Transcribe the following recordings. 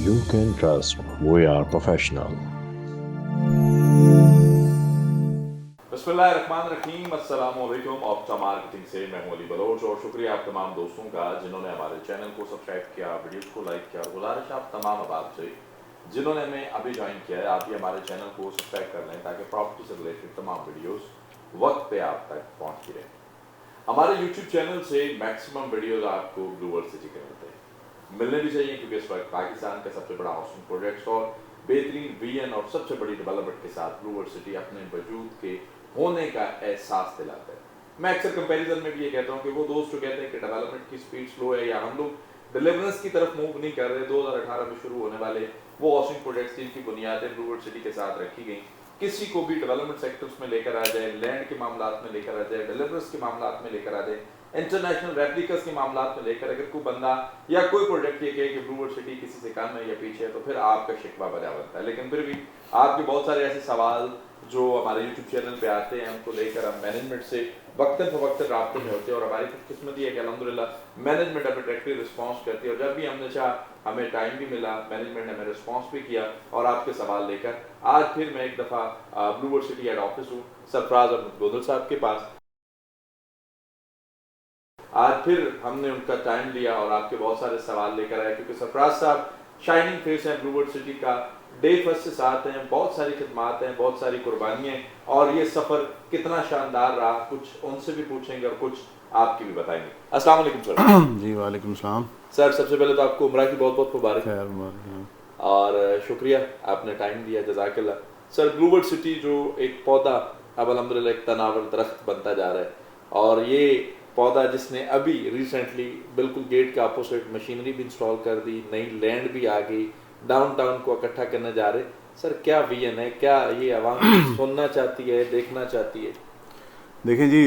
you can trust. We are professional. बिस्मिल्लाहिर्रहमानिर्रहीम अस्सलामुअलैकुम। ऑप्टा marketing से मैं मौली बलोच और शुक्रिया आप तमाम दोस्तों का जिन्होंने हमारे चैनल को सब्सक्राइब किया, वीडियोस को लाइक किया। और गुजारिश आप तमाम अहबाब से जिन्होंने हमें अभी ज्वाइन किया है, आप भी हमारे चैनल को सब्सक्राइब कर लें ताकि प्रॉपर्टी से रिलेटेड तमाम वीडियोस वक्त पे आप तक पहुँचती रहे। हमारे यूट्यूब चैनल से मैक्सिमम वीडियोज आपको ब्लू वर्ल्ड सिटी के मिलने भी चाहिए, क्योंकि इस वक्त पाकिस्तान का सबसे बड़ा हाउसिंग प्रोजेक्ट और बेहतरीन विजन और सबसे बड़ी डेवलपमेंट के साथ ब्लू वर्ल्ड सिटी अपने वजूद के होने का एहसास दिलाता है। मैं अक्सर कंपैरिजन में भी ये कहता हूँ कि वो दोस्त जो कहते हैं कि डेवलपमेंट की स्पीड स्लो है या हम लोग डिलीवरेंस की तरफ मूव नहीं कर रहे, 2018 में शुरू होने वाले वो हाउसिंग प्रोजेक्ट्स जिनकी बुनियादें ब्लू वर्ल्ड सिटी के साथ रखी गई, किसी को भी डेवलपमेंट सेक्टर्स में लेकर आ जाए, लैंड के मामलात में लेकर आ जाए, डिलीवरेंस के मामलात में लेकर आ जाए, इंटरनेशनल रेप्लिकस के मामलात में लेकर अगर कोई बंदा या कोई प्रोजेक्ट ये कहे कि ब्लू वर्ल्ड सिटी किसी से कम है या पीछे है, तो फिर आपका शिकवा बजा बनता है। लेकिन फिर भी आपके बहुत सारे ऐसे सवाल जो हमारे यूट्यूब चैनल पे आते हैं, उनको लेकर हम मैनेजमेंट से वक्तन फवक्तन राब्ते में होते हैं। और हमारी खुशकिस्मती है कि अल्हम्दुलिल्लाह मैनेजमेंट हमें डायरेक्टली रिस्पॉन्स करती है, और जब भी हमने चाहा हमें टाइम भी मिला, मैनेजमेंट ने हमें रिस्पॉन्स भी किया और आपके सवाल लेकर आज फिर मैं एक दफ़ा blue world city head office हूँ सरफराज अहमद गोदल साहब के पास। आज फिर हमने उनका टाइम लिया और आपके बहुत सारे सवाल लेकर आए, क्योंकि सरफराज साहब शाइनिंग फेस हैं ब्लू वर्ल्ड सिटी का, डे फर्स्ट से साथ हैं, बहुत सारी खिदमात हैं, बहुत सारी कुर्बानियाँ, और ये सफ़र कितना शानदार रहा कुछ उनसे भी पूछेंगे और कुछ आपकी भी बताएंगे। अस्सलाम वालेकुम सर। जी वालेकुम सलाम सर, सबसे पहले तो आपको उम्रा की बहुत बहुत मुबारक खैर मुबारक। और शुक्रिया आपने टाइम दिया, जज़ाकल्लाह। सर, ब्लू वर्ल्ड सिटी जो एक पौधा अब अल्हम्दुलिल्लाह एक तनावर दरख्त बनता जा रहा है, और ये पौधा जिसने अभी रिसेंटली बिल्कुल गेट के अपोजिट मशीनरी भी इंस्टॉल कर दी, नई लैंड भी आ गई, डाउनटाउन को इकट्ठा करने जा रहे, सर क्या विजन है, क्या ये आवाम सुनना चाहती है, देखना चाहती है? देखें जी,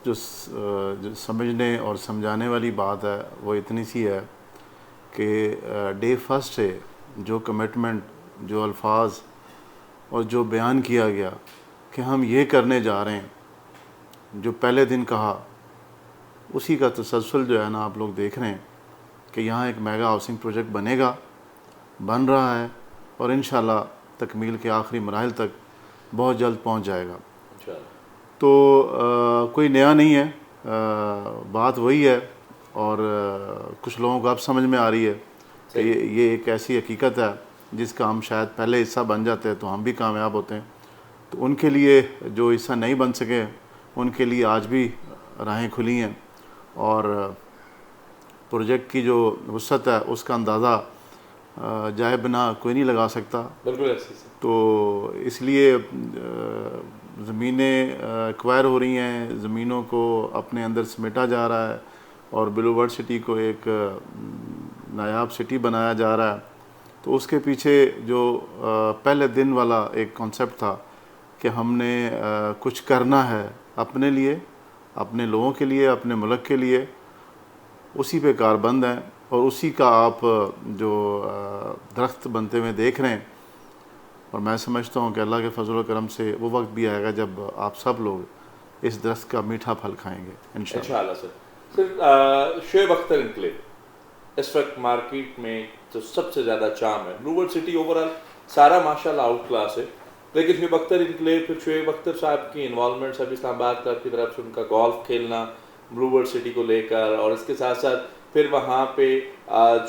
जो समझने और समझाने वाली बात है वो इतनी सी है कि डे फर्स्ट से जो कमिटमेंट, जो अल्फाज और जो बयान किया गया कि हम ये करने जा रहे हैं, जो पहले दिन कहा, उसी का तसलसल जो है ना आप लोग देख रहे हैं कि यहाँ एक मेगा हाउसिंग प्रोजेक्ट बनेगा, बन रहा है और इंशाल्लाह तकमील के आखिरी मराहल तक बहुत जल्द पहुँच जाएगा। तो कोई नया नहीं है, बात वही है, और कुछ लोगों को अब समझ में आ रही है कि ये एक ऐसी हकीकत है जिसका हम शायद पहले हिस्सा बन जाते हैं तो हम भी कामयाब होते हैं। तो उनके लिए जो हिस्सा नहीं बन सके उनके लिए आज भी राहें खुली हैं, और प्रोजेक्ट की जो वसअत है उसका अंदाज़ा जाए बिना कोई नहीं लगा सकता। बिल्कुल ऐसे। तो इसलिए ज़मीनें एक्वायर हो रही हैं, ज़मीनों को अपने अंदर समेटा जा रहा है और ब्लू वर्ल्ड सिटी को एक नायाब सिटी बनाया जा रहा है। तो उसके पीछे जो पहले दिन वाला एक कॉन्सेप्ट था कि हमने कुछ करना है अपने लिए, अपने लोगों के लिए, अपने मुल्क के लिए, उसी पे कारबंद हैं और उसी का आप जो दरख्त बनते हुए देख रहे हैं। और मैं समझता हूँ कि अल्लाह के फजल करम से वो वक्त भी आएगा जब आप सब लोग इस दरख्त का मीठा फल खाएंगे इंशाल्लाह। सर, शुएब अख्तर एन्क्लेव इस वक्त मार्केट में जो सबसे ज़्यादा चाम है, ब्लू वर्ल्ड सिटी ओवरऑल सारा माशाल्लाह आउट क्लास है, लेकिन शुएब अख्तर एन्क्लेव, फिर शुएब अख्तर साहब की इन्वॉल्वमेंट सब इस्लामाबाद क्लब की तरफ से उनका गोल्फ खेलना ब्लू वर्ल्ड सिटी को लेकर, और इसके साथ साथ फिर वहाँ पे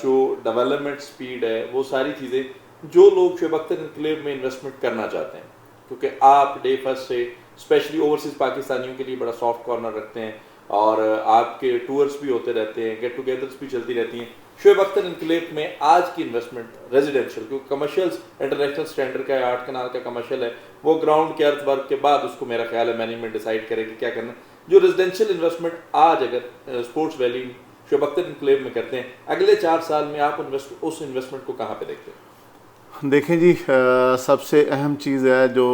जो डेवलपमेंट स्पीड है, वो सारी चीज़ें जो लोग शुएब अख्तर एन्क्लेव में इन्वेस्टमेंट करना चाहते हैं, क्योंकि आप डे फर्स्ट से स्पेशली ओवरसीज़ पाकिस्तानियों के लिए बड़ा सॉफ्ट कॉर्नर रखते हैं और आपके टूर्स भी होते रहते हैं, गेट टुगेदर्स भी चलती रहती हैं। शुएब अख्तर एन्क्लेव में आज की इन्वेस्टमेंट रेजिडेंशियल, क्योंकि कमर्शियल्स इंटरनेशनल स्टैंडर्ड का है, 8 कनाल का कमर्शियल है, वो ग्राउंड के अर्थ वर्क के बाद उसको मेरा ख्याल है मैनेजमेंट डिसाइड करेगी क्या करना। जो रेजिडेंशियल इन्वेस्टमेंट आज अगर sports valley Shoaib Akhtar enclave में करते हैं, अगले 4 साल में आप उस इन्वेस्टमेंट को कहाँ पे देखते हैं? देखें जी, सबसे अहम चीज़ है जो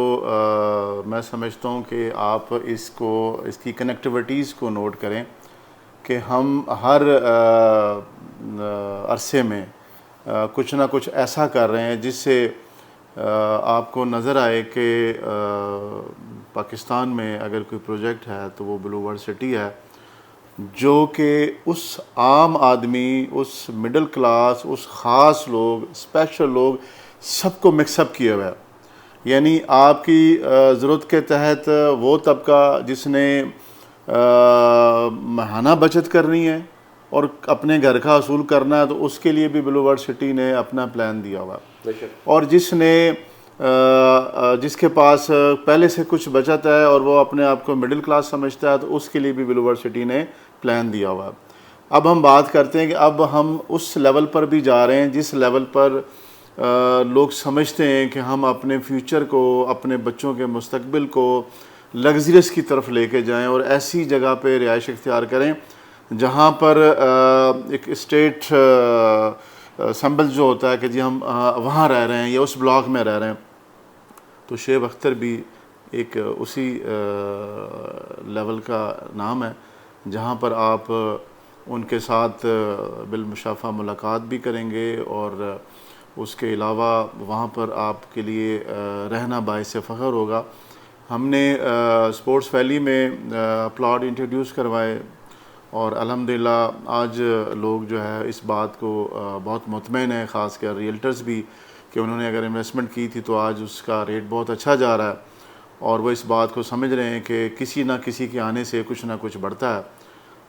मैं समझता हूँ कि आप इसकी कनेक्टिविटीज़ को नोट करें कि हम हर अरसे में कुछ ना कुछ ऐसा कर रहे हैं जिससे आपको नज़र आए कि पाकिस्तान में अगर कोई प्रोजेक्ट है तो वो ब्लू वर्ल्ड सिटी है, जो कि उस आम आदमी, उस मिडिल क्लास, उस ख़ास लोग, स्पेशल लोग, सबको मिक्सअप किया हुआ है। यानी आपकी ज़रूरत के तहत वो तबका जिसने माहाना बचत करनी है और अपने घर का असूल करना है, तो उसके लिए भी ब्लू वर्ल्ड सिटी ने अपना प्लान दिया हुआ। और जिसके पास पहले से कुछ बचत है और वो अपने आप को मिडिल क्लास समझता है, तो उसके लिए भी ब्लू वर्ल्ड सिटी ने प्लान दिया हुआ। अब हम बात करते हैं कि अब हम उस लेवल पर भी जा रहे हैं जिस लेवल पर लोग समझते हैं कि हम अपने फ्यूचर को, अपने बच्चों के मुस्तकबिल को लग्जरियस की तरफ लेके जाएं और ऐसी जगह पे रिहाइश इख्तियार करें जहाँ पर एक स्टेट संबल जो होता है कि जी हम वहाँ रह रहे हैं या उस ब्लॉक में रह रहे हैं। तो शेब अख्तर भी एक उसी लेवल का नाम है जहाँ पर आप उनके साथ बिलमुशाफा मुलाकात भी करेंगे और उसके अलावा वहाँ पर आपके लिए रहना बाइस फ़ख्र होगा। हमने स्पोर्ट्स वैली में प्लॉट इंट्रोड्यूस करवाए और अल्हम्दुलिल्लाह आज लोग जो है इस बात को बहुत मुतमईन है, ख़ास कर रियल्टर्स भी, कि उन्होंने अगर इन्वेस्टमेंट की थी तो आज उसका रेट बहुत अच्छा जा रहा है और वो इस बात को समझ रहे हैं कि किसी ना किसी के आने से कुछ ना कुछ बढ़ता है।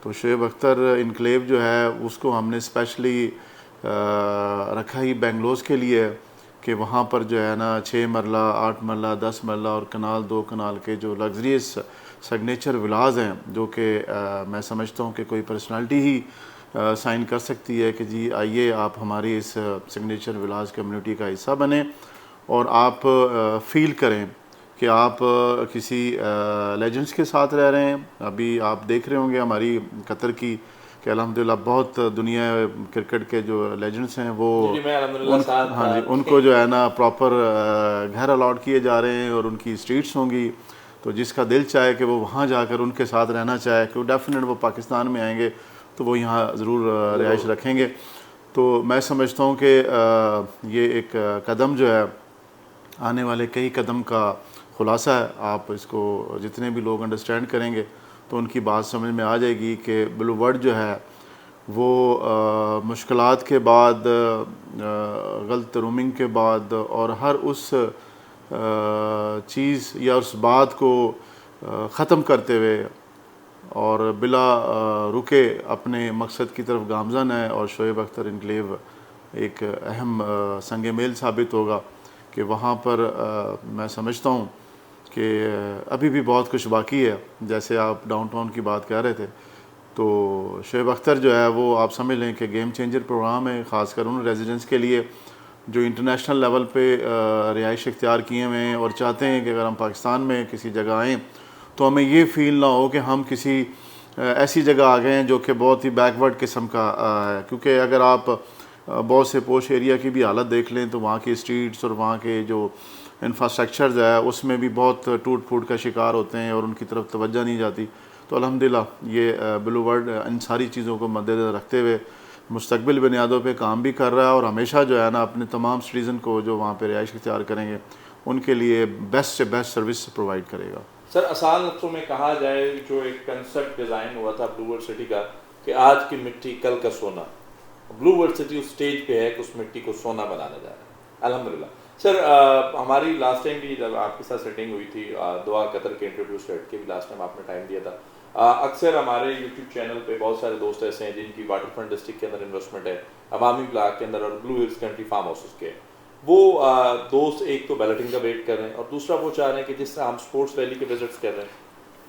तो शोएब अख्तर इनक्लेव जो है उसको हमने स्पेशली रखा ही बेंगलोर के लिए कि वहाँ पर जो है ना 6 मरला, 8 मरला, 10 मरला और कनाल 2 कनाल के जो लग्जरियस सिग्नेचर विलाज हैं, जो कि मैं समझता हूँ कि कोई पर्सनालिटी ही साइन कर सकती है कि जी आइए आप हमारी इस सिग्नेचर विलाज कम्युनिटी का हिस्सा बने और आप फील करें कि आप किसी लेजेंड्स के साथ रह रहे हैं। अभी आप देख रहे होंगे हमारी कतर की कि अल्हम्दुलिल्लाह बहुत दुनिया क्रिकेट के जो लेजेंड्स हैं वो हाँ जी, उनको जो है ना प्रॉपर घर अलॉट किए जा रहे हैं और उनकी स्ट्रीट्स होंगी। तो जिसका दिल चाहे कि वो वहाँ जाकर उनके साथ रहना चाहे कि वो डेफिनेट वो पाकिस्तान में आएंगे तो वो यहाँ ज़रूर रिहाइश रखेंगे। तो मैं समझता हूँ कि ये एक कदम जो है आने वाले कई कदम का खुलासा है। आप इसको जितने भी लोग अंडरस्टैंड करेंगे तो उनकी बात समझ में आ जाएगी कि ब्लू वर्ल्ड जो है वो मुश्किलात के बाद, गलत रूमिंग के बाद और हर उस चीज़ या उस बात को ख़त्म करते हुए और बिला रुके अपने मकसद की तरफ गामज़न है। और शोएब अख्तर इनक्लेव एक अहम संग मेल साबित होगा कि वहाँ पर मैं समझता हूँ कि अभी भी बहुत कुछ बाकी है। जैसे आप डाउनटाउन की बात कर रहे थे, तो शोएब अख्तर जो है वो आप समझ लें कि गेम चेंजर प्रोग्राम है, ख़ासकर उन रेजिडेंट्स के लिए जो इंटरनेशनल लेवल पे रिहाइश इख्तियार किए हुए हैं और चाहते हैं कि अगर हम पाकिस्तान में किसी जगह आएँ तो हमें ये फ़ील ना हो कि हम किसी ऐसी जगह आ गए हैं जो कि बहुत ही बैकवर्ड किस्म का है। क्योंकि अगर आप बहुत से पोश एरिया की भी हालत देख लें तो वहाँ की स्ट्रीट्स और वहाँ के जो इंफ्रास्ट्रक्चर्स है उसमें भी बहुत टूट फूट का शिकार होते हैं और उनकी तरफ तवज्जो नहीं जाती। तो अल्हम्दुलिल्लाह ये ब्लू वर्ल्ड इन सारी चीज़ों को मद्देनज़र रखते हुए मुस्तक़बिल बुनियादों पे काम भी कर रहा है और हमेशा जो है ना अपने तमाम सिटीज़न को जो वहाँ पे रिहाइश इख्तियार करेंगे उनके लिए बेस्ट से बेस्ट सर्विस प्रोवाइड करेगा। सर आसान लफ्ज़ों में कहा जाए, जो एक कंसेप्ट डिज़ाइन हुआ था ब्लू वर्ल्ड सिटी का कि आज की मिट्टी कल का सोना, ब्लू वर्ल्ड सिटी उस स्टेज पे है कि उस मिट्टी को सोना बनाने जा रहा है अल्हम्दुलिल्लाह। सर हमारी लास्ट टाइम भी जब आपके साथ सेटिंग हुई थी दुआ कतर के इंट्रोड्यूस के भी लास्ट टाइम आपने टाइम दिया था। अक्सर हमारे यूट्यूब चैनल पे बहुत सारे दोस्त ऐसे हैं जिनकी वाटर फ्रंट डिस्ट्रिक्ट के अंदर इन्वेस्टमेंट है, अवामी ब्लॉक के अंदर और Blue Hills country farm houses के। वो दोस्त एक तो बैलेटिंग का वेट कर रहे हैं और दूसरा वो चाह रहे हैं कि जिस तरह हम स्पोर्ट्स वैली के विजिट्स कर रहे हैं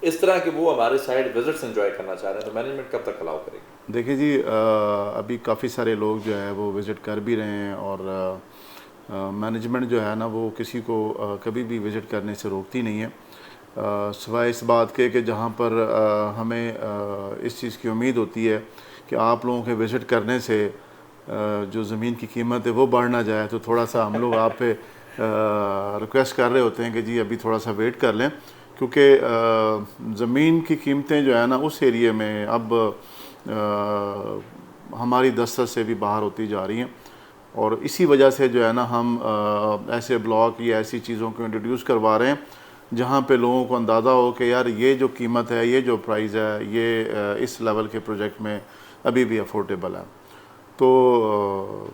इस तरह के वो हमारे साइड विजिट्स एंजॉय करना चाह रहे हैं। तो मैनेजमेंट कब तक अलाउ करेगी? देखिए जी, अभी काफ़ी सारे लोग जो है वो विज़िट कर भी रहे हैं और मैनेजमेंट जो है ना वो किसी को कभी भी विज़िट करने से रोकती नहीं है, सिवाय इस बात के कि जहाँ पर हमें इस चीज़ की उम्मीद होती है कि आप लोगों के विज़िट करने से जो ज़मीन की कीमत है वो बढ़ ना जाए। तो थोड़ा सा हम लोग आप पे रिक्वेस्ट कर रहे होते हैं कि जी अभी थोड़ा सा वेट कर लें, क्योंकि ज़मीन की कीमतें जो है ना उस एरिए में अब हमारी दस्तरस से भी बाहर होती जा रही हैं और इसी वजह से जो है ना हम ऐसे ब्लॉक या ऐसी चीज़ों को इंट्रोड्यूस करवा रहे हैं जहाँ पे लोगों को अंदाज़ा हो कि यार ये जो कीमत है, ये जो प्राइस है, ये इस लेवल के प्रोजेक्ट में अभी भी अफोर्डेबल है। तो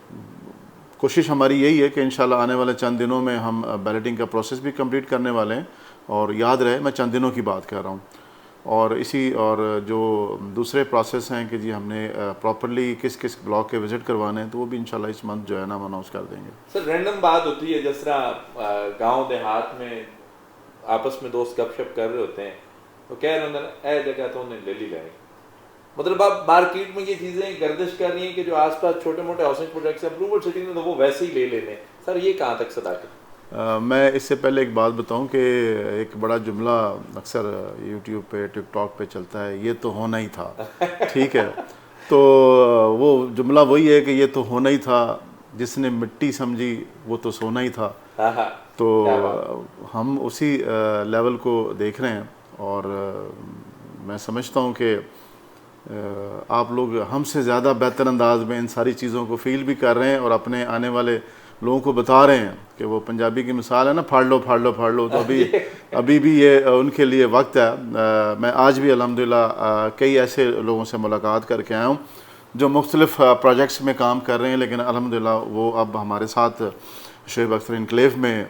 कोशिश हमारी यही है कि इंशाल्लाह आने वाले चंद दिनों में हम बैलेटिंग का प्रोसेस भी कंप्लीट करने वाले हैं। और याद रहे मैं चंद दिनों की बात कर रहा हूँ। और जो दूसरे प्रोसेस हैं कि जी हमने प्रॉपरली किस किस ब्लॉक के विज़िट करवाने हैं, तो वो भी इंशाल्लाह इस मंथ जो है ना हम अनाउंस कर देंगे। सर रैंडम बात होती है, जिस तरह गांव देहात में आपस में दोस्त गपशप कर रहे होते हैं तो कह रहे हैं ए जगह तो उन्हें ले ली लाए, मतलब आप मार्केट में ये चीज़ें गर्दिश कर रही हैं कि जो आसपास छोटे मोटे हाउसिंग प्रोजेक्ट्स हैं ब्लूवर्ड सिटी में, तो वो वैसे ही ले लेने। सर ये कहाँ तक सदाकत? मैं इससे पहले एक बात बताऊं कि एक बड़ा जुमला अक्सर यूट्यूब पे टिकटॉक पे चलता है, ये तो होना ही था। ठीक है, तो वो जुमला वही है कि ये तो होना ही था, जिसने मिट्टी समझी वो तो सोना ही था। तो हम उसी लेवल को देख रहे हैं। और मैं समझता हूं कि आप लोग हमसे ज़्यादा बेहतर अंदाज में इन सारी चीज़ों को फील भी कर रहे हैं और अपने आने वाले लोगों को बता रहे हैं कि वो पंजाबी की मिसाल है ना, फाड़ लो फाड़ लो फाड़ लो। तो अभी भी ये उनके लिए वक्त है। मैं आज भी अल्हम्दुलिल्लाह कई ऐसे लोगों से मुलाकात करके आया हूँ जो मुख्तलिफ प्रोजेक्ट्स में काम कर रहे हैं, लेकिन अल्हम्दुलिल्लाह वो अब हमारे साथ शोएब अख्तर इनक्लेव में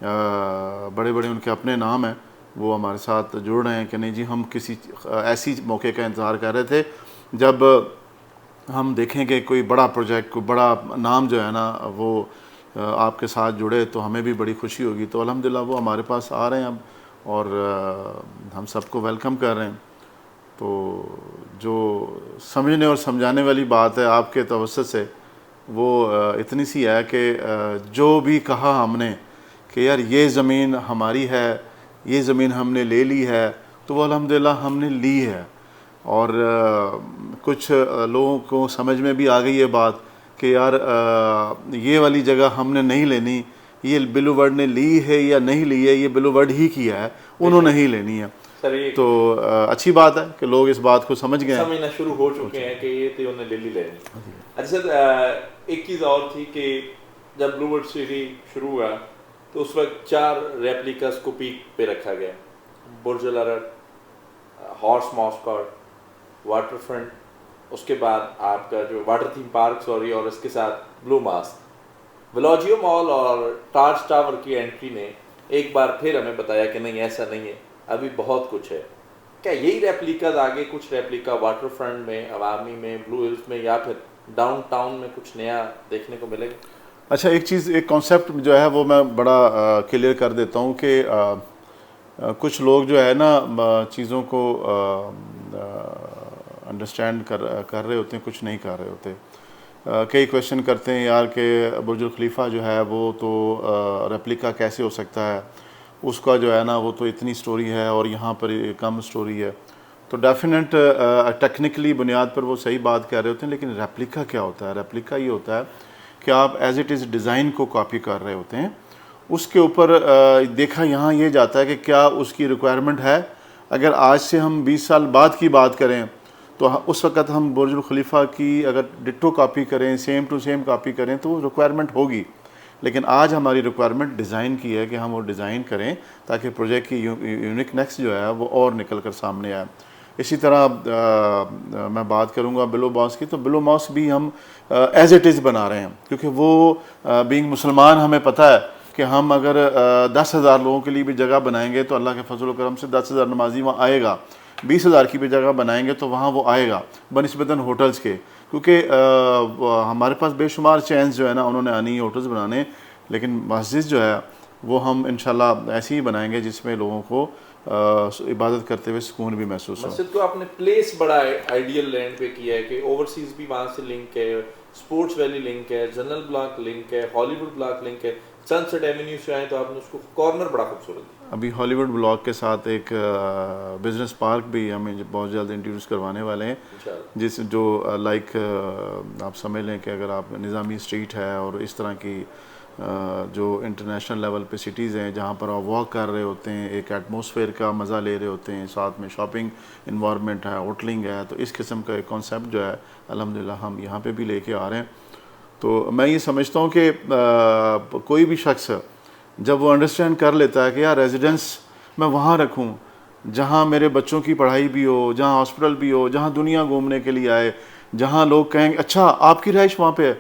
बड़े बड़े उनके अपने नाम हैं, वो हमारे साथ जुड़ रहे हैं कि नहीं जी हम किसी ऐसी मौके का इंतज़ार कर रहे थे जब हम देखें कि कोई बड़ा प्रोजेक्ट, कोई बड़ा नाम जो है ना वो आपके साथ जुड़े तो हमें भी बड़ी खुशी होगी। तो अल्हम्दुलिल्लाह वो हमारे पास आ रहे हैं अब और हम सबको वेलकम कर रहे हैं। तो जो समझने और समझाने वाली बात है आपके तवज्जुह से वो इतनी सी है कि जो भी कहा हमने कि यार ये ज़मीन हमारी है, ये ज़मीन हमने ले ली है, तो वो अल्हम्दुलिल्लाह हमने ली है। और कुछ लोगों को समझ में भी आ गई ये बात कि यार ये वाली जगह हमने नहीं लेनी, ये ब्लूवर्ड ने ली है या नहीं ली है, ये ब्लूवर्ड ही किया है, उन्होंने ही लेनी है। तो अच्छी बात है कि लोग इस बात को समझना शुरू हो चुके हैं कि ये तो उन्हें ले ली लेनी। अच्छा सर, एक चीज़ और थी कि जब ब्लूवर्ड सिटी शुरू हुआ तो उस वक्त 4 रेप्लिकास को पीक पे रखा गया, बुर्ज अल अरब, हॉर्स मॉस्कॉट, वाटर फ्रंट, उसके बाद आपका जो वाटर थीम पार्क सॉरी, और इसके साथ ब्लू मास्क। वेलोजियो मॉल और ताज टावर की एंट्री ने एक बार फिर हमें बताया कि नहीं ऐसा नहीं है, अभी बहुत कुछ है। क्या यही रेप्लिकाज आगे कुछ रेप्लिका वाटर फ्रंट में, अवामी में, ब्लू हिल्स में या फिर डाउनटाउन में कुछ नया देखने को मिलेगा? अच्छा, एक चीज़, एक कॉन्सेप्ट जो है वो मैं बड़ा क्लियर कर देता हूँ कि कुछ लोग जो है ना चीज़ों को अंडरस्टैंड कर रहे होते हैं, कुछ नहीं कर रहे होते। कई क्वेश्चन करते हैं यार कि बुर्ज खलीफा जो है वो तो रेप्लिका कैसे हो सकता है, उसका जो है ना वो तो इतनी स्टोरी है और यहाँ पर कम स्टोरी है। तो डेफिनेट टेक्निकली बुनियाद पर वो सही बात कह रहे होते हैं, लेकिन रेप्लिका क्या होता है? रेप्लिका ये होता है कि आप एज इट इज़ डिज़ाइन को कॉपी कर रहे होते हैं, उसके ऊपर देखा यहाँ ये जाता है कि क्या उसकी रिक्वायरमेंट है। अगर आज से हम 20 साल बाद की बात करें तो उस वक़्त हम बुर्ज खलीफा की अगर डिट्टो कॉपी करें, सेम टू सेम कॉपी करें तो वो रिक्वायरमेंट होगी। लेकिन आज हमारी रिक्वायरमेंट डिज़ाइन की है कि हम वो डिज़ाइन करें ताकि प्रोजेक्ट की यूनिकनेस जो है वो और निकल कर सामने आए। इसी तरह मैं बात करूंगा बिलो मॉस्क की, तो बिलो मॉस्क भी हम एज इट इज़ बना रहे हैं, क्योंकि वो बीइंग मुसलमान हमें पता है कि हम अगर 10,000 लोगों के लिए भी जगह बनाएंगे तो अल्लाह के फजल करम से 10,000 नमाजी वहाँ आएगा। 20,000 की भी जगह बनाएंगे तो वहाँ वो आएगा बनिस्बतन होटल्स के, क्योंकि हमारे पास बेशुमार चैन्स जो है ना उन्होंने आनी है होटल्स बनाने, लेकिन मस्जिद जो है वो हम इंशाल्लाह ऐसी ही बनाएंगे जिसमें लोगों को इबादत करते हुए सुकून भी महसूस हो। मस्जिद को आपने प्लेस बड़ा आइडियल लैंड पे किया है कि ओवरसीज भी वहाँ से लिंक है, स्पोर्ट्स वैली लिंक है, जनरल ब्लॉक लिंक है, हॉलीवुड ब्लॉक लिंक है, सनसेट एवेन्यू से आए तो आपने उसको कॉर्नर बड़ा खूबसूरत दिया। अभी हॉलीवुड ब्लॉक के साथ एक बिजनेस पार्क भी हमें बहुत जल्द इंट्रोड्यूस करवाने वाले हैं, जिस जो लाइक आप समझ लें कि अगर आप निज़ामी स्ट्रीट है और इस तरह की जो इंटरनेशनल लेवल पे सिटीज़ हैं जहाँ पर आप वॉक कर रहे होते हैं, एक एटमॉस्फेयर का मज़ा ले रहे होते हैं, साथ में शॉपिंग इन्वायरमेंट है, होटलिंग है, तो इस किस्म का एक कॉन्सेप्ट जो है अल्हम्दुलिल्लाह हम यहाँ पे भी लेके आ रहे हैं। तो मैं ये समझता हूँ कि कोई भी शख्स जब वो अंडरस्टैंड कर लेता है कि यार रेजिडेंस मैं वहाँ रखूँ जहाँ मेरे बच्चों की पढ़ाई भी हो, जहाँ हॉस्पिटल भी हो, जहाँ दुनिया घूमने के लिए आए, जहाँ लोग कहेंगे अच्छा आपकी रहाइश वहाँ पे है,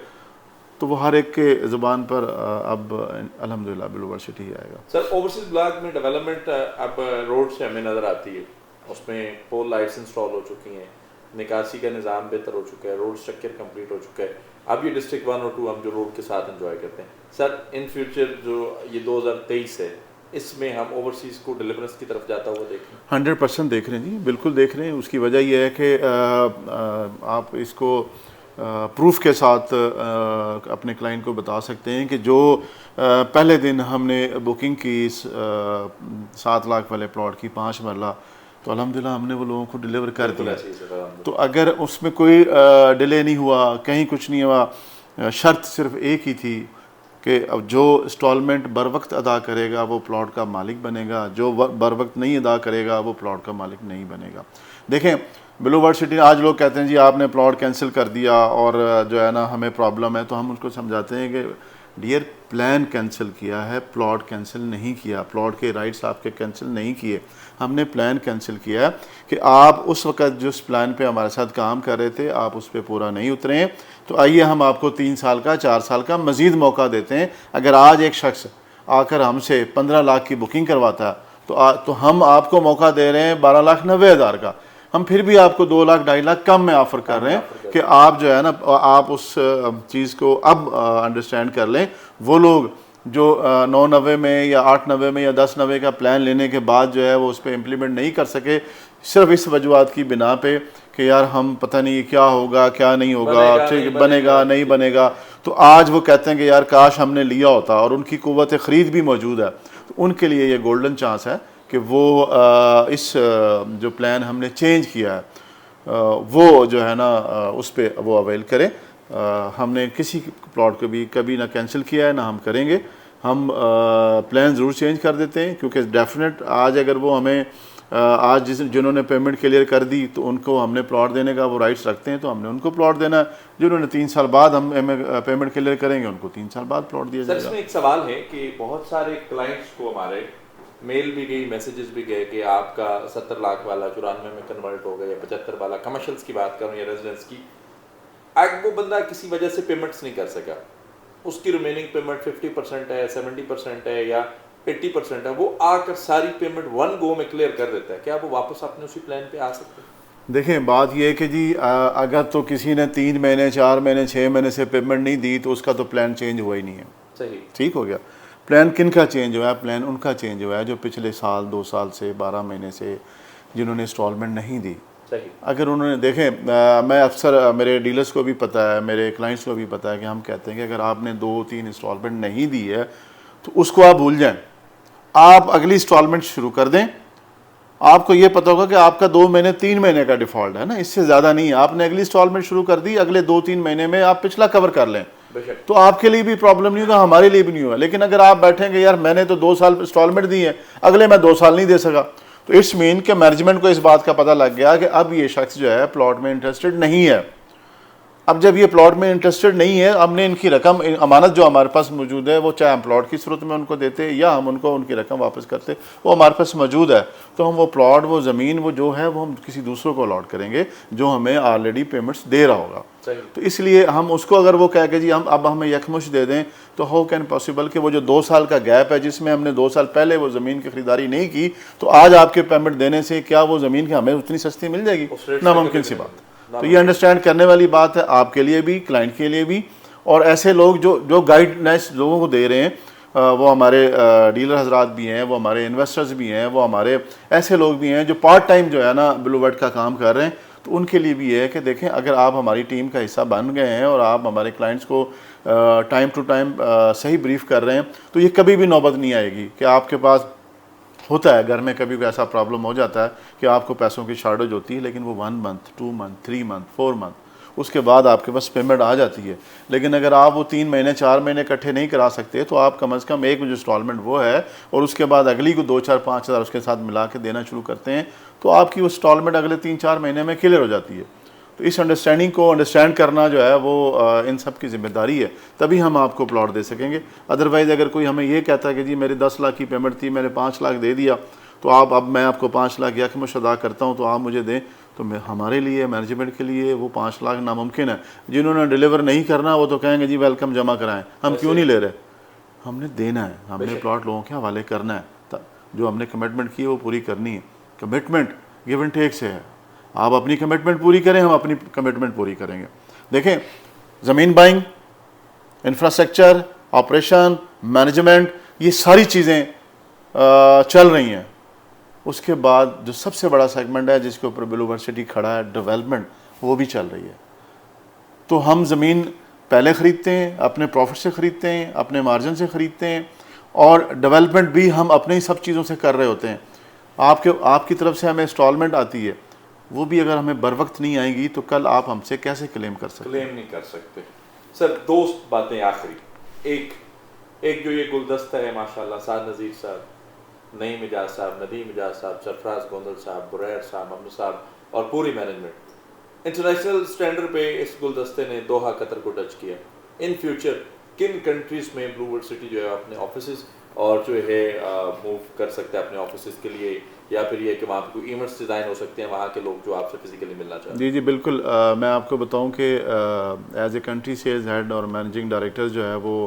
तो वो हर एक के ज़ुबान पर अब अल्हम्दुलिल्लाह ब्लू वर्ल्ड सिटी आएगा। सर ओवरसीज ब्लॉक में डेवलपमेंट अब रोड से हमें नज़र आती है, उसमें पोल लाइट्स इंस्टॉल हो चुकी हैं, निकासी का निज़ाम बेहतर हो चुका है, रोड स्ट्रक्चर कंप्लीट हो चुका है। अब ये डिस्ट्रिक्ट 1 और 2 हम जो रोड के साथ एंजॉय करते हैं, सर इन फ्यूचर जो ये 2023 है इसमें हम ओवरसीज़ को डिलीवरेंस की तरफ जाता हुआ देखें? 100% देख रहे हैं जी, बिल्कुल देख रहे हैं। उसकी वजह यह है कि आप इसको प्रूफ के साथ अपने क्लाइंट को बता सकते हैं कि जो पहले दिन हमने बुकिंग की 7 लाख वाले प्लॉट की 5 मरला, तो अल्हम्दुलिल्लाह हमने वो लोगों को डिलीवर कर दिया। तो अगर उसमें कोई डिले नहीं हुआ, कहीं कुछ नहीं हुआ, शर्त सिर्फ एक ही थी कि अब जो इंस्टॉलमेंट बर वक्त अदा करेगा वो प्लॉट का मालिक बनेगा, जो बर वक्त नहीं अदा करेगा वो प्लॉट का मालिक नहीं बनेगा। देखें ब्लू वर्ल्ड सिटी, आज लोग कहते हैं जी आपने प्लॉट कैंसिल कर दिया और जो है ना हमें प्रॉब्लम है, तो हम उसको समझाते हैं कि डियर प्लान कैंसिल किया है, प्लॉट कैंसिल नहीं किया, प्लॉट के राइट्स आपके कैंसिल नहीं किए, हमने प्लान कैंसिल किया है कि आप उस वक़्त जिस प्लान पे हमारे साथ काम कर रहे थे आप उस पर पूरा नहीं उतरे हैं, तो आइए हम आपको 3 साल का 4 साल का मज़ीद मौका देते हैं। अगर आज एक शख्स आकर हमसे 15 लाख की बुकिंग करवाता है तो हम आपको मौका दे रहे हैं 12,90,000 का, हम फिर भी आपको 2 लाख 2.5 लाख कम में ऑफ़र कर रहे हैं कि आप जो है ना आप उस चीज़ को अब अंडरस्टैंड कर लें। वो लोग जो 990 में या 890 में या 1090 का प्लान लेने के बाद जो है वो उस पर इम्प्लीमेंट नहीं कर सके, सिर्फ इस वजूहत की बिना पे कि यार हम पता नहीं क्या होगा क्या नहीं होगा, ठीक बनेगा नहीं बनेगा, तो आज वो कहते हैं कि यार काश हमने लिया होता, और उनकी कुव्वत ख़रीद भी मौजूद है, तो उनके लिए ये गोल्डन चांस है कि वो इस जो प्लान हमने चेंज किया है वो जो है ना उस पर वो अवेल करें। हमने किसी प्लॉट को भी कभी ना कैंसिल किया है ना हम करेंगे, हम प्लान ज़रूर चेंज कर देते हैं, क्योंकि डेफिनेट आज अगर वो हमें आज जिन्होंने पेमेंट क्लियर कर दी तो उनको हमने प्लॉट देने का वो राइट्स रखते हैं, तो हमने उनको प्लॉट देना है। जिन्होंने 3 साल बाद हम पेमेंट क्लियर करेंगे उनको 3 साल बाद प्लॉट दिया जाएगा। सर इसमें एक सवाल है कि बहुत सारे क्लाइंट्स को हमारे मेल भी गई, मैसेजेस भी गए कि आपका 70 लाख वाला 94 में कन्वर्ट हो गया, या 75 वाला, कमर्शियल्स की बात करूँ या रेजिडेंस की, अब वो बंदा किसी वजह से पेमेंट्स नहीं कर सका, उसकी रिमेनिंग पेमेंट 50% है, 70% है या 80% है, वो आकर सारी पेमेंट 1 गो में क्लियर कर देता है, क्या वो वापस अपने उसी प्लान पे आ सकते हैं? देखें बात यह है कि जी अगर तो किसी ने 3 महीने 4 महीने 6 महीने से पेमेंट नहीं दी तो उसका तो प्लान चेंज हुआ ही नहीं है। सही, ठीक हो गया। प्लान किन का चेंज हुआ है? प्लान उनका चेंज हुआ है जो पिछले साल 2 साल से 12 महीने से जिन्होंने इंस्टॉलमेंट नहीं दी। सही। अगर उन्होंने देखें मैं अक्सर मेरे डीलर्स को भी पता है, मेरे क्लाइंट्स को भी पता है कि हम कहते हैं कि अगर आपने 2-3 इंस्टॉलमेंट नहीं दी है तो उसको आप भूल जाएं, आप अगली इंस्टॉलमेंट शुरू कर दें। आपको ये पता होगा कि आपका 2 महीने 3 महीने का डिफ़ॉल्ट है ना, इससे ज़्यादा नहीं है। आपने अगली इंस्टॉलमेंट शुरू कर दी, अगले 2-3 महीने में आप पिछला कवर कर लें, तो आपके लिए भी प्रॉब्लम नहीं होगा, हमारे लिए भी नहीं होगा। लेकिन अगर आप बैठेंगे यार मैंने तो 2 साल इंस्टॉलमेंट दी है, अगले मैं 2 साल नहीं दे सका, तो इट्स मीन कि मैनेजमेंट को इस बात का पता लग गया कि अब ये शख्स जो है प्लॉट में इंटरेस्टेड नहीं है। अब जब ये प्लॉट में इंटरेस्टेड नहीं है, हमने इनकी रकम अमानत जो हमारे पास मौजूद है वो चाहे हम प्लॉट की सूरत में उनको देते या हम उनको उनकी रकम वापस करते, वो हमारे पास मौजूद है, तो हम वो प्लॉट वो ज़मीन वो जो है वो हम किसी दूसरों को अलॉट करेंगे जो हमें ऑलरेडी पेमेंट्स दे रहा होगा। तो इसलिए हम उसको अगर वो कह के जी हम अब हमें यकमुश दे दें, तो हाउ कैन पॉसिबल कि वो जो 2 साल का गैप है जिसमें हमने 2 साल पहले वो ज़मीन की खरीदारी नहीं की, तो आज आपके पेमेंट देने से क्या वो ज़मीन की हमें उतनी सस्ती मिल जाएगी? नामुमकिन सी बात। तो ये अंडरस्टैंड करने वाली बात है आपके लिए भी, क्लाइंट के लिए भी। और ऐसे लोग जो गाइडनेस लोगों को दे रहे हैं वो हमारे डीलर हजरात भी हैं, वो हमारे इन्वेस्टर्स भी हैं, वो हमारे ऐसे लोग भी हैं जो पार्ट टाइम जो है ना ब्लू वर्ल्ड का काम कर रहे हैं। तो उनके लिए भी ये है कि देखें अगर आप हमारी टीम का हिस्सा बन गए हैं और आप हमारे क्लाइंट्स को टाइम टू टाइम सही ब्रीफ कर रहे हैं, तो ये कभी भी नौबत नहीं आएगी कि आपके पास होता है घर में कभी भी ऐसा प्रॉब्लम हो जाता है कि आपको पैसों की शॉर्टेज होती है, लेकिन वो 1 मंथ 2 मंथ 3 मंथ 4 मंथ उसके बाद आपके पास पेमेंट आ जाती है। लेकिन अगर आप वो 3 महीने 4 महीने इकट्ठे नहीं करा सकते, तो आप कम से कम एक जो इंस्टॉलमेंट वो है और उसके बाद अगली को 2-4-5 हज़ार उसके साथ मिला के देना शुरू करते हैं, तो आपकी वो इंस्टॉलमेंट अगले 3-4 महीने में क्लियर हो जाती है। तो इस अंडरस्टैंडिंग को अंडरस्टैंड करना जो है वो इन सब की जिम्मेदारी है, तभी हम आपको प्लॉट दे सकेंगे। अदरवाइज़ अगर कोई हमें ये कहता है कि जी मेरी 10 लाख की पेमेंट थी मैंने 5 लाख दे दिया, तो आप अब मैं आपको 5 लाख यकमुश्त अदा करता हूँ तो आप मुझे दें, तो मैं हमारे लिए मैनेजमेंट के लिए वो 5 लाख नामुमकिन है। जिन्होंने डिलीवर नहीं करना वो तो कहेंगे जी वेलकम जमा कराएं, हम क्यों नहीं ले रहे। हमने देना है, हमने प्लॉट लोगों के हवाले करना है, जो हमने कमिटमेंट की है वो पूरी करनी है। कमिटमेंट गिव एंड टेक से है, आप अपनी कमिटमेंट पूरी करें, हम अपनी कमिटमेंट पूरी करेंगे। देखें, ज़मीन बाइंग, इंफ्रास्ट्रक्चर, ऑपरेशन, मैनेजमेंट, ये सारी चीज़ें चल रही हैं। उसके बाद जो सबसे बड़ा सेगमेंट है जिसके ऊपर ब्लू वर्ल्ड सिटी खड़ा है, डेवलपमेंट, वो भी चल रही है। तो हम ज़मीन पहले ख़रीदते हैं, अपने प्रॉफिट से ख़रीदते हैं, अपने मार्जिन से ख़रीदते हैं, और डेवलपमेंट भी हम अपने ही सब चीज़ों से कर रहे होते हैं। आपकी तरफ से हमें इंस्टॉलमेंट आती है, वो भी अगर हमें बर वक्त नहीं आएगी तो कल आप हमसे कैसे क्लेम कर सकते? क्लेम नहीं कर सकते। सर दो बातें आखिरी, एक जो ये गुलदस्ता है माशाल्लाह, साद नज़ीर साहब, नईम मिजाज साहब, नदीम मिजाज साहब, सरफराज गोंदल साहब, बुरैर साहब, ममनू साहब और पूरी मैनेजमेंट, इंटरनेशनल स्टैंडर्ड पे इस गुलदस्ते ने दोहा कतर को टच किया। इन फ्यूचर किन कंट्रीज़ में ब्लू वर्ल्ड सिटी जो है अपने ऑफिस और जो है मूव कर सकते हैं अपने ऑफिस के लिए, या फिर ये कि वहाँ पे कोई इवेंट्स डिज़ाइन हो सकते हैं वहाँ के लोग जो आपसे फिजिकली मिलना चाहते हैं? जी जी बिल्कुल। मैं आपको बताऊं कि as a country sales head और मैनेजिंग डायरेक्टर जो है वो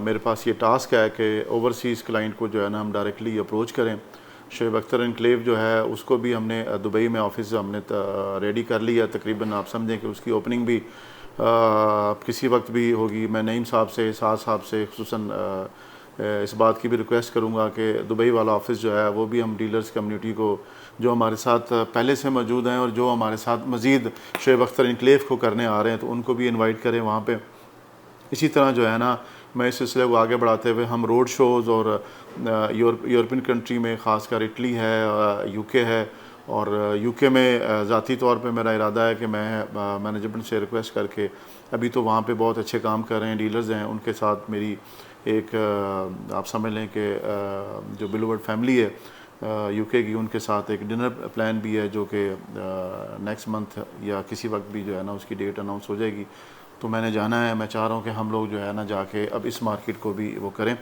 मेरे पास ये टास्क है कि ओवरसीज़ क्लाइंट को जो है ना हम डायरेक्टली अप्रोच करें। शोएब अख्तर एनक्लेव जो है उसको भी हमने दुबई में ऑफिस हमने रेडी कर लिया, तकरीबन आप समझें कि उसकी ओपनिंग भी किसी वक्त भी होगी। मैं नईम साहब से, साद साहब से खुसूसन इस बात की भी रिक्वेस्ट करूंगा कि दुबई वाला ऑफिस जो है वो भी हम डीलर्स कम्युनिटी को जो हमारे साथ पहले से मौजूद हैं और जो हमारे साथ मज़ीद शोएब अख्तर एनक्लेव को करने आ रहे हैं तो उनको भी इनवाइट करें वहाँ पे। इसी तरह जो है ना मैं इस सिलसिले को आगे बढ़ाते हुए हम रोड शोज़ और यूरोपियन कंट्री में ख़ासकर इटली है, यूके है, और यूके में ज़ाती तौर पे मेरा इरादा है कि मैं मैनेजमेंट से रिक्वेस्ट करके, अभी तो वहाँ पे बहुत अच्छे काम कर रहे हैं, डीलर्स हैं, उनके साथ मेरी एक आप समझ लें कि जो ब्लू वर्ल्ड फैमिली है यूके की, उनके साथ एक डिनर प्लान भी है जो कि नेक्स्ट मंथ या किसी वक्त भी जो है ना उसकी डेट अनाउंस हो जाएगी। तो मैंने जाना है, मैं चाह रहा हूँ कि हम लोग जो है ना जाके अब इस मार्केट को भी वो करें।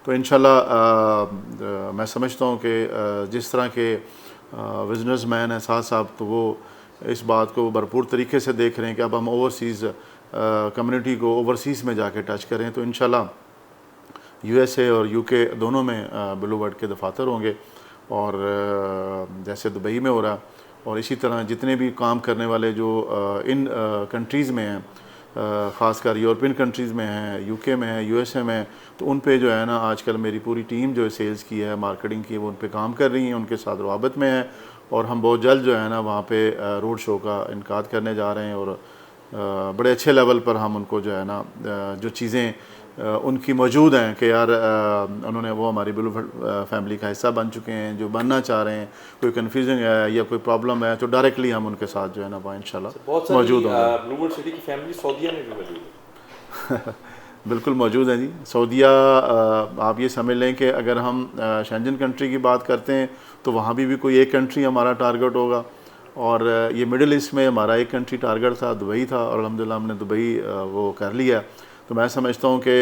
तो इंशाल्लाह मैं समझता हूँ कि जिस तरह के बिजनेस मैन है साथ साहब, तो वो इस बात को भरपूर तरीके से देख रहे हैं कि अब हम ओवरसीज़ कम्युनिटी को ओवरसीज़ में जाके टच करें। तो इंशाल्लाह यूएसए और यूके दोनों में ब्लू वर्ल्ड के दफातर होंगे, और जैसे दुबई में हो रहा, और इसी तरह जितने भी काम करने वाले जो इन कंट्रीज़ में हैं, ख़ासकर यूरोपियन कंट्रीज़ में हैं, यूके में है, यूएसए में है, तो उन पे जो है ना आजकल मेरी पूरी टीम जो है सेल्स की है, मार्केटिंग की है, वो उन पे काम कर रही हैं, उनके साथ रवाबत में है, और हम बहुत जल्द जो है ना वहाँ पे रोड शो का इनकाद करने जा रहे हैं, और बड़े अच्छे लेवल पर हम उनको जो है ना जो चीज़ें उनकी मौजूद हैं कि यार उन्होंने वो हमारी ब्लू फैमिली का हिस्सा बन चुके हैं, जो बनना चाह रहे हैं, कोई कन्फ्यूजन है या कोई प्रॉब्लम है तो डायरेक्टली हम उनके साथ जो है ना वहाँ इंशाल्लाह मौजूद होंगे। ब्लू वर्ल्ड सिटी की फैमिली सऊदीया में भी मौजूद है? बिल्कुल मौजूद है जी। सऊदीया आप ये समझ लें कि अगर हम शेंजन कंट्री की बात करते हैं तो वहाँ भी कोई एक कंट्री हमारा टारगेट होगा, और ये मिडिल ईस्ट में हमारा एक कंट्री टारगेट था, दुबई था, और अल्हम्दुलिल्लाह हमने दुबई वो कर लिया। तो मैं समझता हूँ कि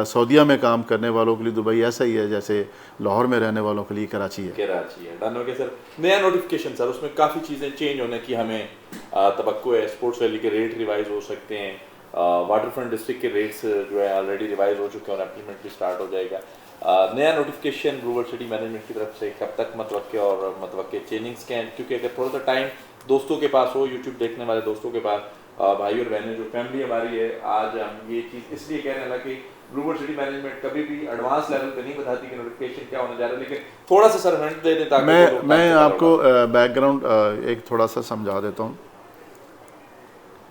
सऊदीया में काम करने वालों के लिए दुबई ऐसा ही है जैसे लाहौर में रहने वालों के लिए कराची है। कराची है। डन हो गया सर। नया नोटिफिकेशन सर, उसमें काफ़ी चीज़ें चेंज होने की हमें तवक्को है। स्पोर्ट्स वैली के रेट रिवाइज हो सकते हैं, वाटर फ्रंट डिस्ट्रिक्ट के रेट्स जो है ऑलरेडी रिवाइज हो चुके हैं और इम्प्लीमेंट भी स्टार्ट हो जाएगा। नया notification blue world city management की तरफ से कब तक मतवक्के और मतवक्के चेंजिंग्स के हैं? क्योंकि अगर थोड़ा सा टाइम दोस्तों के पास हो, यूट्यूब देखने वाले दोस्तों के पास, भाई और बहनें, जो फैमिली हमारी है, आज हम ये चीज़ इसलिए कह रहे हैं कि ब्लू वर्ल्ड सिटी मैनेजमेंट कभी भी एडवांस लेवल पे नहीं बताती कि नोटिफिकेशन क्या होने जा रहा है, लेकिन थोड़ा सा सर हिंट दे दें ताकि मैं आपको बैकग्राउंड एक थोड़ा सा समझा देता हूँ।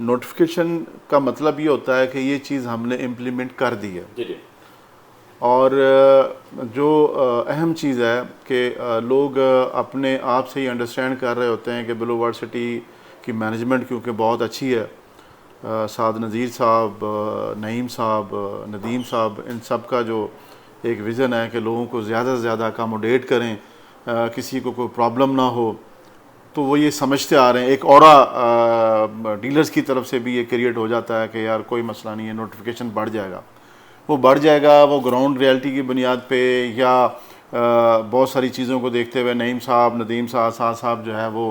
नोटिफिकेशन का मतलब ये होता है कि ये चीज़ हमने इम्प्लीमेंट कर दी है। जी जी। और जो अहम चीज़ है कि लोग अपने आप से ही अंडरस्टैंड कर रहे होते हैं कि ब्लू वर्ल्ड सिटी की मैनेजमेंट क्योंकि बहुत अच्छी है, साद नज़ीर साहब, नईम साहब, नदीम साहब, इन सब का जो एक विज़न है कि लोगों को ज़्यादा से ज़्यादा अकामोडेट करें, किसी को कोई प्रॉब्लम ना हो, तो वो ये समझते आ रहे हैं। एक और डीलर्स की तरफ से भी ये क्रिएट हो जाता है कि यार कोई मसला नहीं है, नोटिफिकेशन बढ़ जाएगा। वो बढ़ जाएगा, वो ग्राउंड रियलिटी की बुनियाद पे या बहुत सारी चीज़ों को देखते हुए नईम साहब, नदीम साहब, साद साहब जो है वो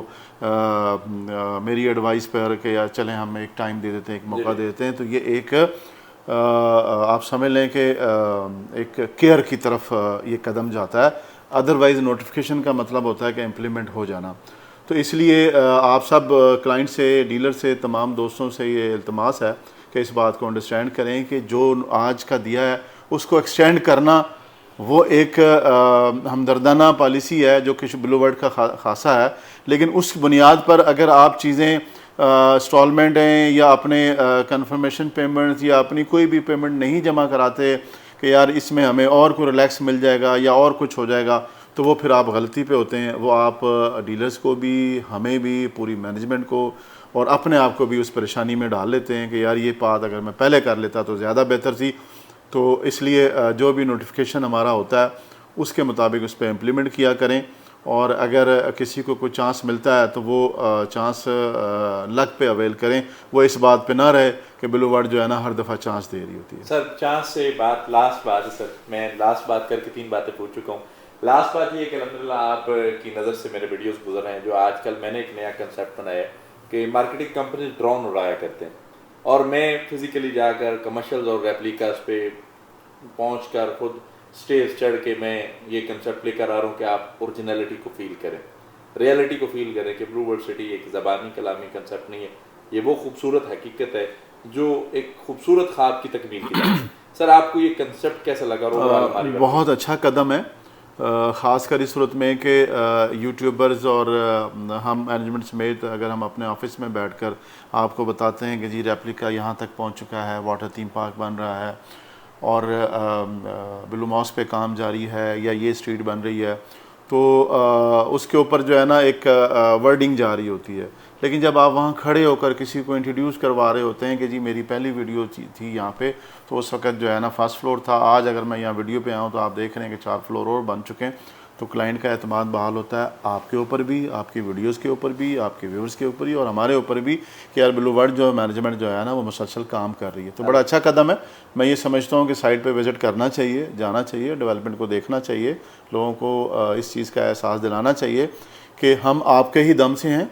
मेरी एडवाइस पर कि यार चलें हम एक टाइम दे देते हैं, एक मौका दे देते हैं, तो ये एक आप समझ लें कि एक केयर की तरफ ये कदम जाता है। अदरवाइज़ नोटिफिकेशन का मतलब होता है कि इम्प्लीमेंट हो जाना। तो इसलिए आप सब क्लाइंट से, डीलर से, तमाम दोस्तों से ये इल्तमास है कि इस बात को अंडरस्टैंड करें कि जो आज का दिया है उसको एक्सटेंड करना वो एक हमदर्दाना पॉलिसी है जो कि ब्लू वर्ड का खासा है। लेकिन उस बुनियाद पर अगर आप चीज़ें इंस्टॉलमेंट हैं या अपने कंफर्मेशन पेमेंट्स या अपनी कोई भी पेमेंट नहीं जमा कराते कि यार इसमें हमें और कोई रिलैक्स मिल जाएगा या और कुछ हो जाएगा, तो वो फिर आप गलती पे होते हैं। वो आप डीलर्स को भी, हमें भी, पूरी मैनेजमेंट को और अपने आप को भी उस परेशानी में डाल लेते हैं कि यार ये बात अगर मैं पहले कर लेता तो ज़्यादा बेहतर थी। तो इसलिए जो भी नोटिफिकेशन हमारा होता है उसके मुताबिक उस पर इम्प्लीमेंट किया करें, और अगर किसी को कोई चांस मिलता है तो वो चांस लक पे अवेल करें। वो इस बात पे ना रहे कि ब्लू वर्ड जो है ना हर दफ़ा चांस दे रही होती है। सर चांस से बात, लास्ट बात है सर, मैं लास्ट बात करके 3 बातें पूछ चुका हूँ। लास्ट बात ये कि अल्हम्दुलिल्लाह आपकी नज़र से मेरे वीडियोस गुजर रहे हैं, जो आजकल मैंने एक नया कंसेप्ट बनाया है कि मार्केटिंग कंपनी ड्रोन उड़ाया करते हैं, और मैं फिज़िकली जाकर कमर्शियल्स और रेप्लिकास पे पहुंचकर खुद स्टेज चढ़ के मैं ये कंसेप्ट लेकर आ रहा हूँ कि आप ओरिजिनलिटी को फील करें, रियलिटी को फील करें कि ब्लू वर्ड सिटी एक ज़बानी कलामी कंसेप्ट नहीं है, ये वो खूबसूरत हकीकत है जो एक खूबसूरत ख्वाब की तकमील की जाती है। सर आपको ये कंसेप्ट कैसा लगा? बहुत अच्छा कदम है, ख़ासकर इस सूरत में कि यूट्यूबर्स और हम मैनेजमेंट समेत अगर हम अपने ऑफिस में बैठकर आपको बताते हैं कि जी रेप्लिका यहाँ तक पहुँच चुका है, वाटर थीम पार्क बन रहा है और ब्लू मॉस पे काम जारी है या ये स्ट्रीट बन रही है, तो उसके ऊपर जो है ना एक वर्डिंग जारी होती है। लेकिन जब आप वहाँ खड़े होकर किसी को इंट्रोड्यूस करवा रहे होते हैं कि जी मेरी पहली वीडियो थी यहाँ पे, तो उस वक्त जो है ना फर्स्ट फ्लोर था, आज अगर मैं यहाँ वीडियो पे आऊँ तो आप देख रहे हैं कि 4 फ्लोर और बन चुके हैं। तो क्लाइंट का एतमाद बहाल होता है आपके ऊपर भी, आपकी वीडियोस के ऊपर भी, आपके व्यूअर्स के ऊपर भी और हमारे ऊपर भी कि यार ब्लू वर्ड जो मैनेजमेंट जो है ना वो मुसलसल काम कर रही है। तो बड़ा अच्छा कदम है। मैं ये समझता हूँ कि साइट पे विज़िट करना चाहिए, जाना चाहिए, डेवलपमेंट को देखना चाहिए, लोगों को इस चीज़ का एहसास दिलाना चाहिए कि हम आपके ही दम से हैं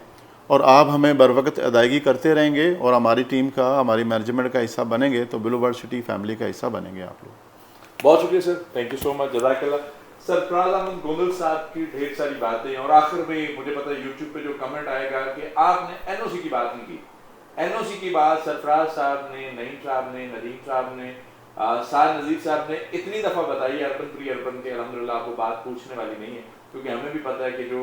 और आप हमें बर वक्त अदायगी करते रहेंगे और हमारी टीम का, हमारी मैनेजमेंट का हिस्सा बनेंगे तो ब्लू वर्ड सिटी फैमिली का हिस्सा बनेंगे आप लोग। बहुत शुक्रिया sir, thank you so much, जज़ाकल्लाह। सरफराज अहमद गोंदल साहब की ढेर सारी बातें, और आखिर में मुझे पता है यूट्यूब पे जो कमेंट आएगा कि आपने एनओसी की बात नहीं की। एनओसी की बात सरफराज साहब ने, नईम साहब ने, नदीम साहब ने, साद नज़ीर साहब ने इतनी दफ़ा बताई अर्बन प्री अर्बन के, अल्हम्दुलिल्लाह आपको बात पूछने वाली नहीं है, क्योंकि हमें भी पता है कि जो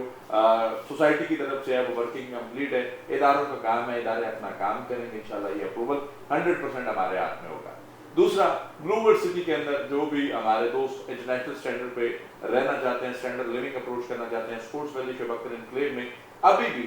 सोसाइटी की तरफ से है वो वर्किंग कंप्लीट है, इदारों का काम है, इदारे अपना काम करेंगे, इंशाल्लाह ये अप्रूवल 100% हमारे हाथ में होगा। दूसरा, ब्लू वर्ड सिटी के अंदर जो भी हमारे दोस्त इंटरनेशनल स्टैंडर्ड पे रहना चाहते हैं, स्टैंडर्ड लिविंग अप्रोच करना चाहते हैं, स्पोर्ट्स वैली के बकर एनक्लेव में अभी भी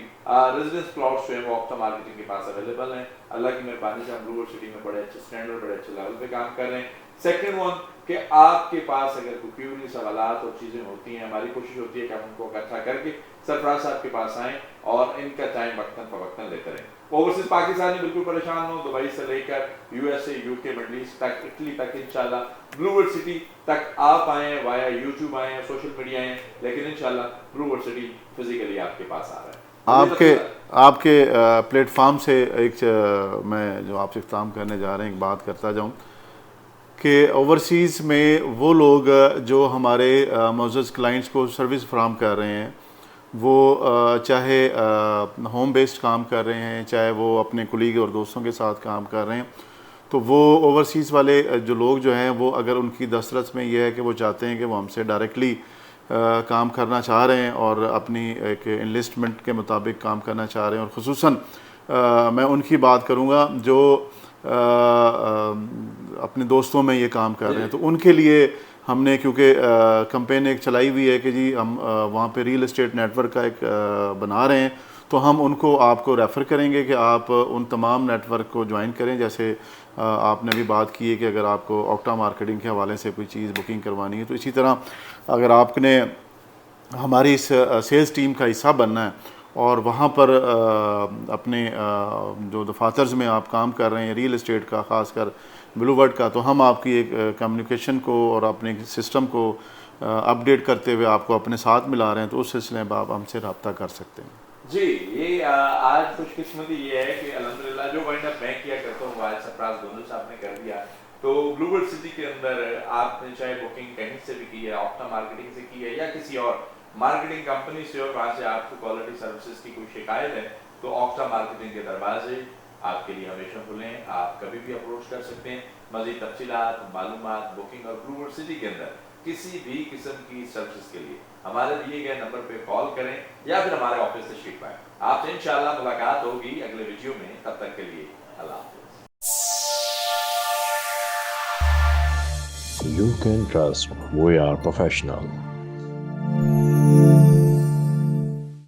रेजिडेंस प्लॉट्स जो है वो ऑक्टा मार्केटिंग के पास अवेलेबल हैं। अल्लाह की मेहरबानी से हम ब्लू वर्ड सिटी में बड़े अच्छे स्टैंडर्ड, बड़े अच्छे लेवल पे काम कर रहे हैं। सेकेंड वन कि आपके पास अगर कोई क्यूरी सवालात और चीज़ें होती हैं, हमारी कोशिश होती है कि हम उनको इकट्ठा करके सरफराज साहब के पास आएँ और इनका टाइम वक्तन फवक्तन लेते रहें। ओवरसीज पाकिस्तानी बिल्कुल परेशान हो, दुबई से लेकर यूएसए, यूके, मिडल ईस्ट तक, इटली तक, इंशाल्लाह ब्लू वर्ड सिटी तक आप आएँ, वाया यूट्यूब आएँ, सोशल मीडिया आएँ, लेकिन इंशाल्लाह ब्लू वर्ड सिटी फिजिकली आपके पास आ रहा है। आपके प्लेटफार्म से एक मैं जो आपसे इख्तिताम करने जा रहे हैं एक बात करता जाऊँ कि ओवरसीज़ में वो लोग जो हमारे मौजूद क्लाइंट्स को सर्विस फराहम कर रहे हैं, वो चाहे होम बेस्ड काम कर रहे हैं, चाहे वो अपने कुलीग और दोस्तों के साथ काम कर रहे हैं, तो वो ओवरसीज़ वाले जो लोग जो हैं वो अगर उनकी दस्तरस में ये है कि वो चाहते हैं कि वो हमसे डायरेक्टली काम करना चाह रहे हैं और अपनी एक इन्वेस्टमेंट के मुताबिक काम करना चाह रहे हैं, और ख़ुसूसन मैं उनकी बात करूँगा जो अपने दोस्तों में ये काम कर रहे हैं, तो उनके लिए हमने क्योंकि कैंपेन एक चलाई हुई है कि जी हम वहाँ पे रियल एस्टेट नेटवर्क का एक बना रहे हैं, तो हम उनको आपको रेफ़र करेंगे कि आप उन तमाम नेटवर्क को ज्वाइन करें। जैसे आपने भी बात की है कि अगर आपको ऑक्टा मार्केटिंग के हवाले से कोई चीज़ बुकिंग करवानी है, तो इसी तरह अगर आपने हमारी इस सेल्स टीम का हिस्सा बनना है और वहाँ पर अपने जो दफातर्स में आप काम कर रहे हैं रियल एस्टेट का, ख़ासकर ब्लू वर्ड का, तो हम आपकी एक कम्युनिकेशन को और अपने सिस्टम को अपडेट करते हुए आपको अपने साथ मिला रहे हैं, तो उस सिलसिले में आप हमसे रब्ता कर सकते हैं। जी, ये आज खुशकिस्मती ये है कि अल्हम्दुलिल्लाह जो वाइंड अप मैं किया करता हूँ आज सरफराज गोंदल साहब ने कर दिया। तो ब्लूबर्ड सिटी के अंदर आपने चाहे बुकिंग कहीं से भी की है, ऑप्टा मार्केटिंग से की है या किसी और मार्केटिंग कंपनी से, और वहाँ से आपको क्वालिटी सर्विसेज की कोई शिकायत है तो ऑप्टा मार्केटिंग के दरवाजे आपके लिए हमेशा खुले हैं। आप कभी भी अप्रोच कर सकते हैं। मज़ीद तफसीलात, मालूमात, बुकिंग और ब्लूबर्ड सिटी के अंदर किसी भी किस्म की सर्विसेज के लिए हमारे दिए गए नंबर पे कॉल करें या फिर हमारे ऑफिस से शिप पाएं। आपसे इंशाल्लाह मुलाकात होगी अगले वीडियो में। तब तक के लिए अल्लाह हाफ़िज़। You can trust we are professional.